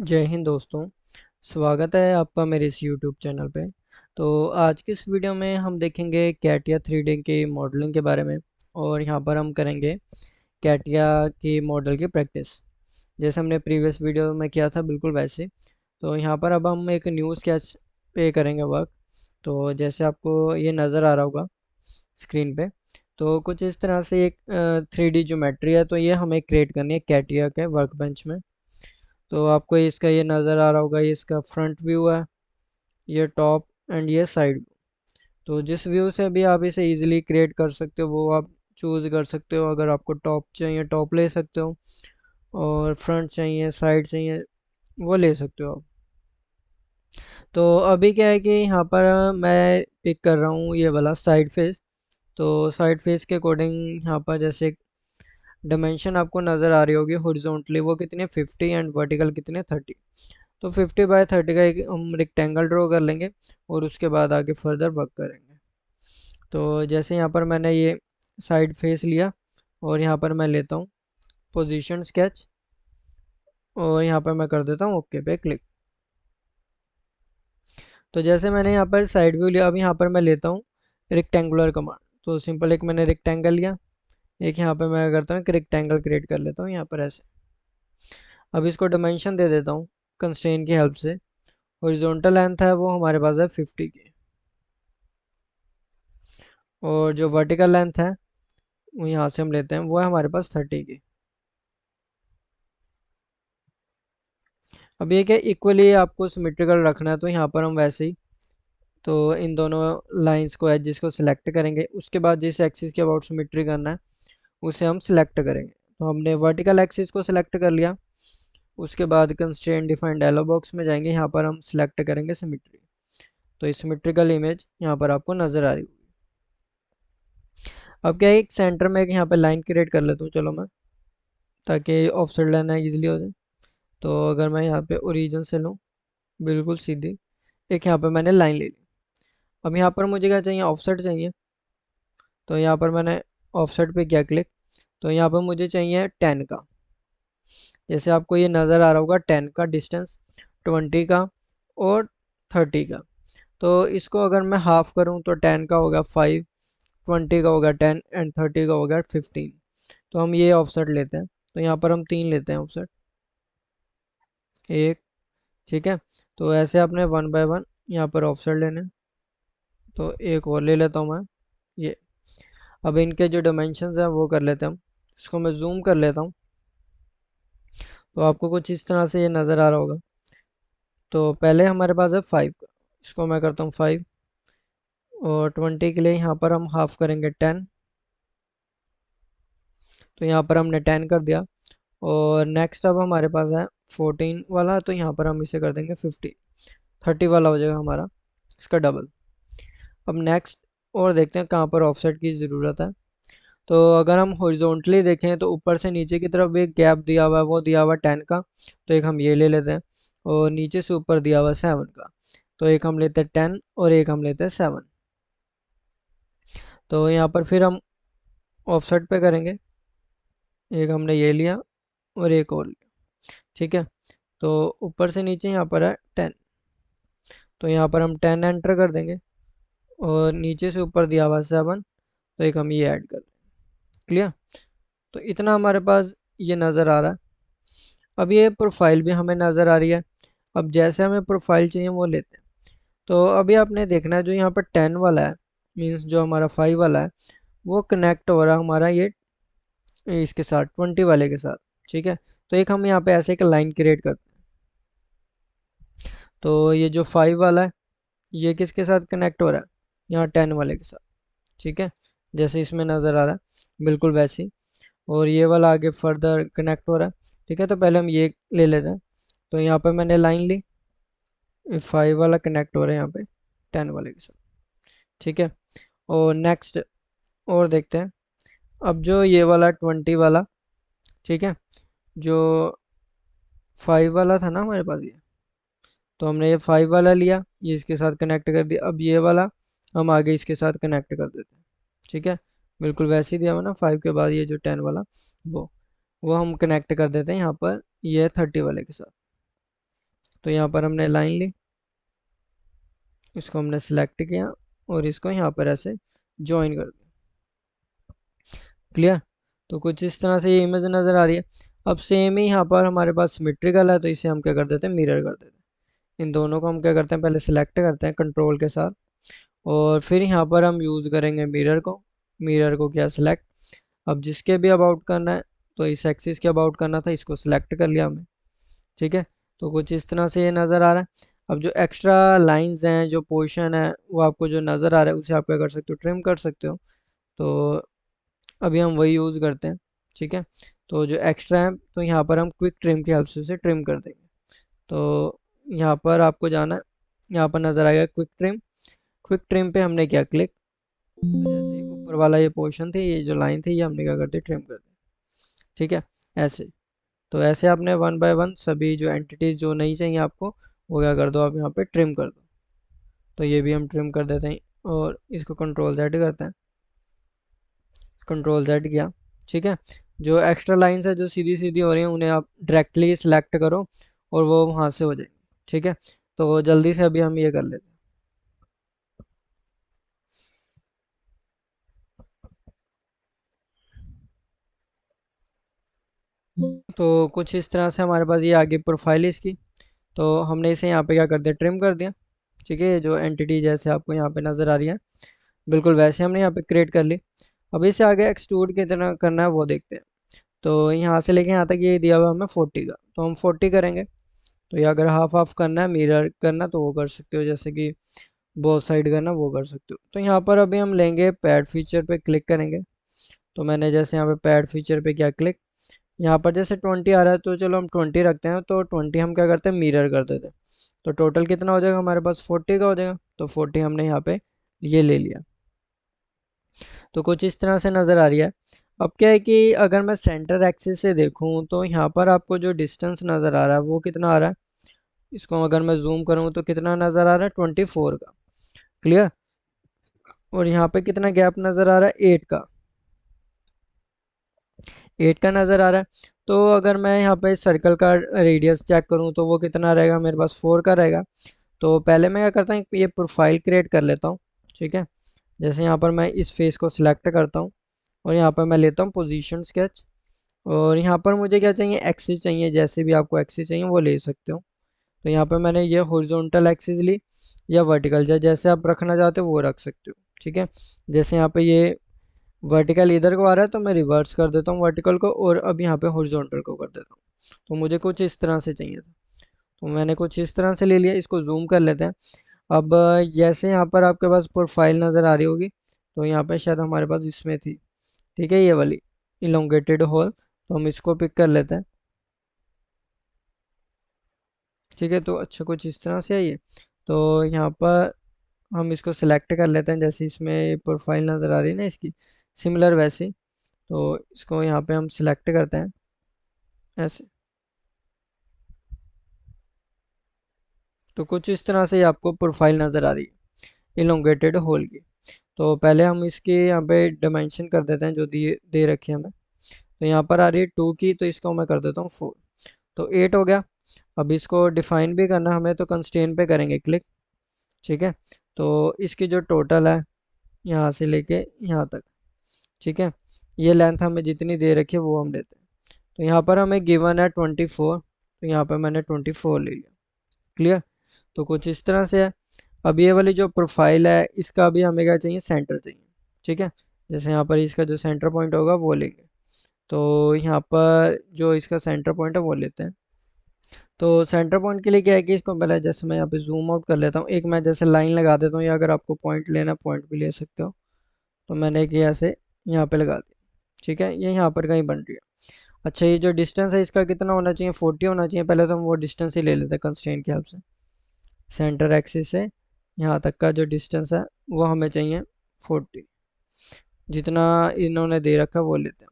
जय हिंद दोस्तों। स्वागत है आपका मेरे इस यूट्यूब चैनल पे। तो आज की इस वीडियो में हम देखेंगे कैटिया 3D की मॉडलिंग के बारे में। और यहाँ पर हम करेंगे कैटिया की मॉडल की प्रैक्टिस, जैसे हमने प्रीवियस वीडियो में किया था बिल्कुल वैसे। तो यहाँ पर अब हम एक न्यू स्केच पे करेंगे वर्क। तो जैसे आपको ये नज़र आ रहा होगा स्क्रीन पे, तो कुछ इस तरह से एक 3D ज्योमेट्री है, तो ये हमें क्रिएट करनी है कैटिया के वर्क बेंच में। तो आपको इसका ये नज़र आ रहा होगा, ये इसका फ्रंट व्यू है, ये टॉप एंड ये साइड व्यू। तो जिस व्यू से भी आप इसे इजीली क्रिएट कर सकते हो वो आप चूज़ कर सकते हो। अगर आपको टॉप चाहिए टॉप ले सकते हो, और फ्रंट चाहिए साइड चाहिए वो ले सकते हो आप। तो अभी क्या है कि यहाँ पर मैं पिक कर रहा हूँ ये वाला साइड फेस। तो साइड फेस के अकॉर्डिंग यहाँ पर जैसे डायमेंशन आपको नज़र आ रही होगी, हॉरिजॉन्टली वो कितने 50 एंड वर्टिकल कितने 30। तो 50 बाय 30 का एक हम रेक्टेंगल ड्रॉ कर लेंगे और उसके बाद आगे फर्दर वर्क करेंगे। तो जैसे यहाँ पर मैंने ये साइड फेस लिया और यहाँ पर मैं लेता हूँ पोजीशन स्केच, और यहाँ पर मैं कर देता हूँ ओके पे क्लिक। तो जैसे मैंने यहाँ पर साइड व्यू लिया, अब यहाँ पर मैं लेता हूँ रेक्टेंगुलर कमांड। तो सिंपल एक मैंने रेक्टेंगल लिया, एक यहाँ पर मैं करता हूँ एक रेक्टेंगल क्रिएट कर लेता हूँ यहाँ पर ऐसे। अब इसको डायमेंशन दे देता हूँ कंस्ट्रेंट की हेल्प से। हॉरिजॉन्टल लेंथ है वो हमारे पास है 50 की, और जो वर्टिकल लेंथ है वो यहाँ से हम लेते हैं, वो है हमारे पास 30 की। अब ये क्या इक्वली आपको सिमेट्रिकल रखना है, तो यहाँ पर हम वैसे ही तो इन दोनों लाइंस को एडजेस को सिलेक्ट करेंगे। उसके बाद जिस एक्सिस के अबाउट सिमेट्री करना है उसे हम सिलेक्ट करेंगे। तो हमने वर्टिकल एक्सिस को सिलेक्ट कर लिया। उसके बाद कंस्ट्रेंट डिफाइन डायलॉग बॉक्स में जाएंगे, यहाँ पर हम सिलेक्ट करेंगे सिमेट्री। तो ये सिमेट्रिकल इमेज यहाँ पर आपको नजर आ रही होगी। अब क्या है, एक सेंटर में एक यहाँ पे लाइन क्रिएट कर लेता हूँ चलो मैं, ताकि ऑफसेट लेना इजीली हो जाए। तो अगर मैं यहाँ पे ओरिजिन से लूँ बिल्कुल सीधी, एक यहाँ पे मैंने लाइन ले ली। अब यहाँ पर मुझे क्या चाहिए, ऑफसेट चाहिए। तो यहाँ पर मैंने ऑफसेट पे किया क्लिक। तो यहाँ पर मुझे चाहिए 10 का, जैसे आपको ये नज़र आ रहा होगा 10 का डिस्टेंस, 20 का और 30 का। तो इसको अगर मैं हाफ करूँ तो 10 का होगा 5, 20 का होगा 10 एंड 30 का होगा 15। तो हम ये ऑफसेट लेते हैं, तो यहाँ पर हम 3 लेते हैं ऑफसेट, एक, ठीक है। तो ऐसे आपने वन बाय वन यहाँ पर ऑफसेट लेने हैं। तो एक और ले लेता हूँ मैं ये। अब इनके जो डायमेंशंस हैं वो कर लेते हैं हम। इसको मैं जूम कर लेता हूँ, तो आपको कुछ इस तरह से ये नज़र आ रहा होगा। तो पहले हमारे पास है 5 का, इसको मैं करता हूँ 5, और 20 के लिए यहाँ पर हम हाफ करेंगे 10। तो यहाँ पर हमने 10 कर दिया। और नेक्स्ट अब हमारे पास है 14 वाला, तो यहाँ पर हम इसे कर देंगे 50, 30 वाला हो जाएगा हमारा, इसका डबल। अब नेक्स्ट और देखते हैं कहाँ पर ऑफसेट की ज़रूरत है। तो अगर हम हॉरिजॉन्टली देखें तो ऊपर से नीचे की तरफ एक गैप दिया हुआ है, वो दिया हुआ है 10 का। तो एक हम ये ले लेते हैं। और नीचे से ऊपर दिया हुआ है 7 का। तो एक हम लेते हैं 10 और एक हम लेते हैं 7। तो यहाँ पर फिर हम ऑफसेट पे करेंगे, एक हमने ये लिया और एक और लिया, ठीक है। तो ऊपर से नीचे यहाँ पर है 10, तो यहाँ पर हम 10 एंटर कर देंगे। और नीचे से ऊपर दिया हुआ है 7, तो एक हम ये ऐड कर देंगे। क्लियर। तो इतना हमारे पास ये नज़र आ रहा है। अब ये प्रोफाइल भी हमें नज़र आ रही है। अब जैसे हमें प्रोफाइल चाहिए वो लेते हैं। तो अभी आपने देखना है जो यहाँ पर 10 वाला है, मीन्स जो हमारा 5 वाला है वो कनेक्ट हो रहा है हमारा ये इसके साथ 20 वाले के साथ, ठीक है। तो एक हम यहाँ पे ऐसे एक लाइन क्रिएट करते हैं। तो ये जो 5 वाला है ये किसके साथ कनेक्ट हो रहा है, यहाँ 10 वाले के साथ, ठीक है। जैसे इसमें नज़र आ रहा है बिल्कुल वैसे ही। और ये वाला आगे फर्दर कनेक्ट हो रहा है, ठीक है। तो पहले हम ये ले लेते हैं। तो यहाँ पे मैंने लाइन ली, 5 वाला कनेक्ट हो रहा है यहाँ पे 10 वाले के साथ, ठीक है। और नेक्स्ट और देखते हैं। अब जो ये वाला 20 वाला, ठीक है, जो 5 वाला था ना हमारे पास ये, तो हमने ये 5 वाला लिया, ये इसके साथ कनेक्ट कर दिया। अब ये वाला हम आगे इसके साथ कनेक्ट कर देते हैं, ठीक है। बिल्कुल वैसे ही दिया हुआ ना 5 के बाद ये जो 10 वाला, वो वो हम कनेक्ट कर देते हैं यहाँ पर ये 30 वाले के साथ। तो यहाँ पर हमने लाइन ली, इसको हमने सेलेक्ट किया और इसको यहाँ पर ऐसे ज्वाइन कर दिया। क्लियर। तो कुछ इस तरह से ये इमेज नज़र आ रही है। अब सेम ही यहाँ पर हमारे पास सिमेट्रिकल है, तो इसे हम क्या कर देते हैं, मिरर कर देते हैं। इन दोनों को हम क्या करते हैं, पहले सिलेक्ट करते हैं कंट्रोल के साथ, और फिर यहाँ पर हम यूज़ करेंगे मिरर को क्या सिलेक्ट। अब जिसके भी अबाउट करना है, तो इस एक्सिस के अबाउट करना था, इसको सिलेक्ट कर लिया हमने। ठीक है। तो कुछ इस तरह से ये नज़र आ रहा है। अब जो एक्स्ट्रा लाइंस हैं, जो पोर्शन है, वो आपको जो नज़र आ रहा है उसे आप क्या कर सकते हो, ट्रिम कर सकते हो। तो अभी हम वही यूज़ करते हैं। ठीक है। तो जो एक्स्ट्रा है, तो यहाँ पर हम क्विक ट्रिम की हेल्प से उसे ट्रिम कर देंगे। तो यहाँ पर आपको जाना है, यहाँ पर नज़र आएगा क्विक ट्रिम। क्विक ट्रिम पे हमने क्या क्लिक, तो जैसे ही ऊपर वाला ये पोर्शन थी, ये जो लाइन थी, ये हमने क्या कर दी, ट्रिम कर दी। ठीक है। ऐसे। तो ऐसे आपने वन बाय वन सभी जो एंटिटीज जो नहीं चाहिए आपको, वो क्या कर दो, आप यहाँ पे ट्रिम कर दो। तो ये भी हम ट्रिम कर देते हैं, और इसको कंट्रोल जेड करते हैं, कंट्रोल जेड किया। ठीक है। जो एक्स्ट्रा लाइंस है जो सीधी सीधी हो रही हैं, उन्हें आप डायरेक्टली सिलेक्ट करो और वो वहाँ से हो जाएंगे। ठीक है। तो जल्दी से अभी हम ये कर लेते हैं। तो कुछ इस तरह से हमारे पास ये आगे प्रोफाइल है इसकी। तो हमने इसे यहाँ पे क्या कर दिया, ट्रिम कर दिया। ठीक है। जो एंटिटी जैसे आपको यहाँ पे नज़र आ रही है, बिल्कुल वैसे हमने यहाँ पे क्रिएट कर ली। अब इसे आगे एक्सट्रूड कितना करना है वो देखते हैं। तो यहाँ से लेके यहाँ तक ये दिया हुआ हमें 40 का, तो हम 40 करेंगे। तो ये अगर हाफ हाफ करना है, मिरर करना, तो वो कर सकते हो, जैसे कि बोथ साइड करना वो कर सकते हो। तो यहाँ पर अभी हम लेंगे पैड फीचर पे क्लिक करेंगे। तो मैंने जैसे यहाँ पे पैड फीचर पे क्या क्लिक, यहाँ पर जैसे 20 आ रहा है, तो चलो हम 20 रखते हैं। तो 20 हम क्या करते हैं, मिरर कर देते हैं। तो टोटल कितना हो जाएगा हमारे पास, 40 का हो जाएगा। तो 40 हमने यहाँ पे ये ले लिया। तो कुछ इस तरह से नज़र आ रही है। अब क्या है कि अगर मैं सेंटर एक्सिस से देखूं, तो यहाँ पर आपको जो डिस्टेंस नज़र आ रहा है वो कितना आ रहा है, इसको अगर मैं जूम करूँ तो कितना नज़र आ रहा है, 24 का। क्लियर। और यहाँ पे कितना गैप नज़र आ रहा है, 8 का, 8 का नज़र आ रहा है। तो अगर मैं यहाँ पे सर्कल का रेडियस चेक करूँ, तो वो कितना रहेगा, मेरे पास 4 का रहेगा। तो पहले मैं क्या करता हूँ, ये प्रोफाइल क्रिएट कर लेता हूँ। ठीक है। जैसे यहाँ पर मैं इस फेस को सिलेक्ट करता हूँ, और यहाँ पर मैं लेता हूँ पोजीशन स्केच। और यहाँ पर मुझे क्या चाहिए, एक्सिस चाहिए, जैसे भी आपको एक्सिस चाहिए वो ले सकते हो। तो यहाँ पर मैंने ये हॉरिजॉन्टल एक्सिस ली, या वर्टिकल, जैसे आप रखना चाहते हो वो रख सकते हो। ठीक है। जैसे यहाँ पे ये वर्टिकल इधर को आ रहा है, तो मैं रिवर्स कर देता हूँ वर्टिकल को, और अब यहाँ पे हॉरिजॉन्टल को कर देता हूँ। तो मुझे कुछ इस तरह से चाहिए था, तो मैंने कुछ इस तरह से ले लिया। इसको जूम कर लेते हैं। अब जैसे यहाँ पर आपके पास प्रोफाइल नज़र आ रही होगी, तो यहाँ पे शायद हमारे पास इसमें थी। ठीक है। ये वाली इलोंगेटेड होल, तो हम इसको पिक कर लेते हैं। ठीक है। तो अच्छा कुछ इस तरह से है ये। तो यहाँ पर हम इसको सिलेक्ट कर लेते हैं, जैसे इसमें प्रोफाइल नज़र आ रही है ना इसकी, सिमिलर वैसी। तो इसको यहाँ पे हम सिलेक्ट करते हैं ऐसे। तो कुछ इस तरह से ये आपको प्रोफाइल नज़र आ रही है इलोंगेटेड होल की। तो पहले हम इसके यहाँ पे डायमेंशन कर देते हैं जो दिए दे रखी है हमें। तो यहाँ पर आ रही है 2 की, तो इसको मैं कर देता हूँ 4। तो 8 हो गया। अब इसको डिफाइन भी करना हमें, तो कंस्ट्रेंट पे करेंगे क्लिक। ठीक है। तो इसकी जो टोटल है, यहाँ से लेके यहाँ तक, ठीक है, ये लेंथ हमें जितनी दे रखी है वो हम लेते हैं। तो यहाँ पर हमें गिवन है 24, तो यहाँ पर मैंने 24 ले लिया। क्लियर। तो कुछ इस तरह से है। अब ये वाली जो प्रोफाइल है, इसका भी हमें क्या चाहिए, सेंटर चाहिए। ठीक है। जैसे यहाँ पर इसका जो सेंटर पॉइंट होगा वो लेंगे। तो यहाँ पर जो इसका सेंटर पॉइंट है वो लेते हैं। तो सेंटर पॉइंट के लिए क्या है कि इसको पहले जैसे मैं यहाँ पे जूम आउट कर लेता हूँ, एक मैं जैसे लाइन लगा देता हूँ, या अगर आपको पॉइंट लेना पॉइंट भी ले सकते हो। तो मैंने एक ऐसे यहाँ पे लगा दिया। ठीक है। ये यहाँ पर कहीं बन रही है। अच्छा, ये जो डिस्टेंस है इसका कितना होना चाहिए, 40 होना चाहिए। पहले तो हम वो डिस्टेंस ही ले लेते हैं कंस्ट्रेंट की हेल्प से। सेंटर एक्सिस से यहाँ तक का जो डिस्टेंस है वो हमें चाहिए 40, जितना इन्होंने दे रखा है वो लेते हैं।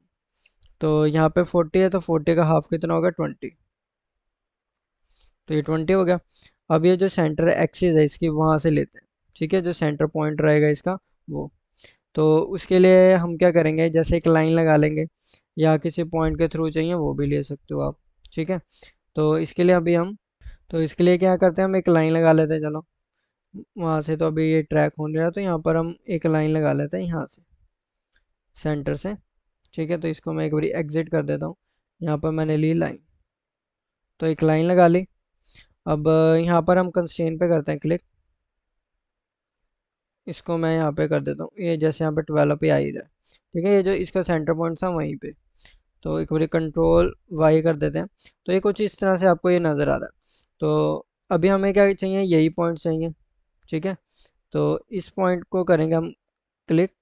तो यहाँ पे 40 है, तो 40 का हाफ कितना होगा, 20। तो ये 20 हो गया। अब ये जो सेंटर एक्सिस है इसकी वहाँ से लेते हैं। ठीक है। जो सेंटर पॉइंट रहेगा इसका वो, तो उसके लिए हम क्या करेंगे, जैसे एक लाइन लगा लेंगे, या किसी पॉइंट के थ्रू चाहिए वो भी ले सकते हो आप। ठीक है। तो इसके लिए अभी हम तो इसके लिए क्या करते हैं, हम एक लाइन लगा लेते हैं। चलो, वहाँ से तो अभी ये ट्रैक हो नहीं रहा, तो यहाँ पर हम एक लाइन लगा लेते हैं यहाँ से, सेंटर से। ठीक है, तो इसको मैं एक बार एग्जिट कर देता हूँ। यहाँ पर मैंने ली लाइन, तो एक लाइन लगा ली। अब यहाँ पर हम कंस्ट्रेंट पे करते हैं क्लिक। इसको मैं यहाँ पे कर देता हूँ, ये जैसे यहाँ पे 12 पे आ ही रहा है। ठीक है, ये जो इसका सेंटर पॉइंट था वहीं पे। तो एक बार कंट्रोल वाई कर देते हैं, तो ये कुछ इस तरह से आपको ये नज़र आ रहा है। तो अभी हमें क्या चाहिए, यही पॉइंट चाहिए। ठीक है, तो इस पॉइंट को करेंगे हम क्लिक।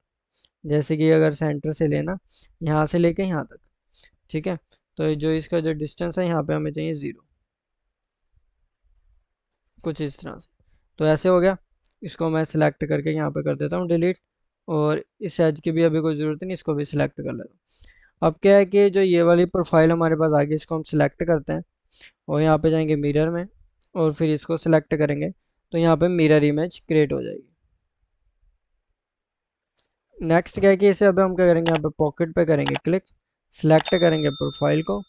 जैसे कि अगर सेंटर से लेना, यहाँ से लेके यहाँ तक। ठीक है, तो जो इसका जो डिस्टेंस है यहाँ पे हमें चाहिए 0, कुछ इस तरह से। तो ऐसे हो गया। इसको मैं सिलेक्ट करके यहाँ पे कर देता हूँ डिलीट। और इस एज की भी अभी कोई ज़रूरत नहीं, इसको भी सिलेक्ट कर लेता हूँ। अब क्या है कि जो ये वाली प्रोफाइल हमारे पास आ गई, इसको हम सिलेक्ट करते हैं और यहाँ पे जाएंगे मिरर में, और फिर इसको सिलेक्ट करेंगे, तो यहाँ पे मिरर इमेज क्रिएट हो जाएगी। नेक्स्ट क्या है कि इसे अब हम क्या करेंगे, यहाँ पे पॉकेट पे करेंगे क्लिक, सिलेक्ट करेंगे प्रोफाइल को।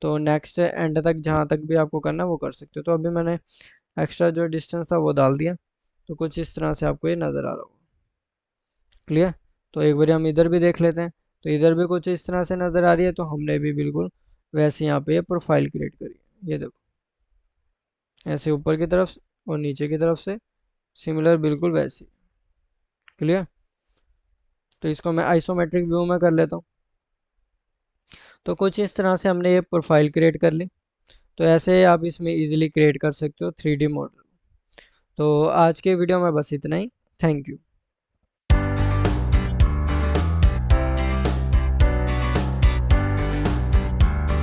तो नेक्स्ट एंड तक जहाँ तक भी आपको करना है वो कर सकते हो। तो अभी मैंने एक्स्ट्रा जो डिस्टेंस था वो डाल दिया, तो कुछ इस तरह से आपको ये नज़र आ रहा होगा। क्लियर। तो एक बार हम इधर भी देख लेते हैं, तो इधर भी कुछ इस तरह से नज़र आ रही है। तो हमने भी बिल्कुल वैसे यहाँ पे ये प्रोफाइल क्रिएट करी है। ये देखो, ऐसे ऊपर की तरफ और नीचे की तरफ से सिमिलर, बिल्कुल वैसे। क्लियर। तो इसको मैं आइसोमेट्रिक व्यू में कर लेता हूँ। तो कुछ इस तरह से हमने ये प्रोफाइल क्रिएट कर ली। तो ऐसे आप इसमें इजीली क्रिएट कर सकते हो 3D मॉडल। तो आज के वीडियो में बस इतना ही। Thank you.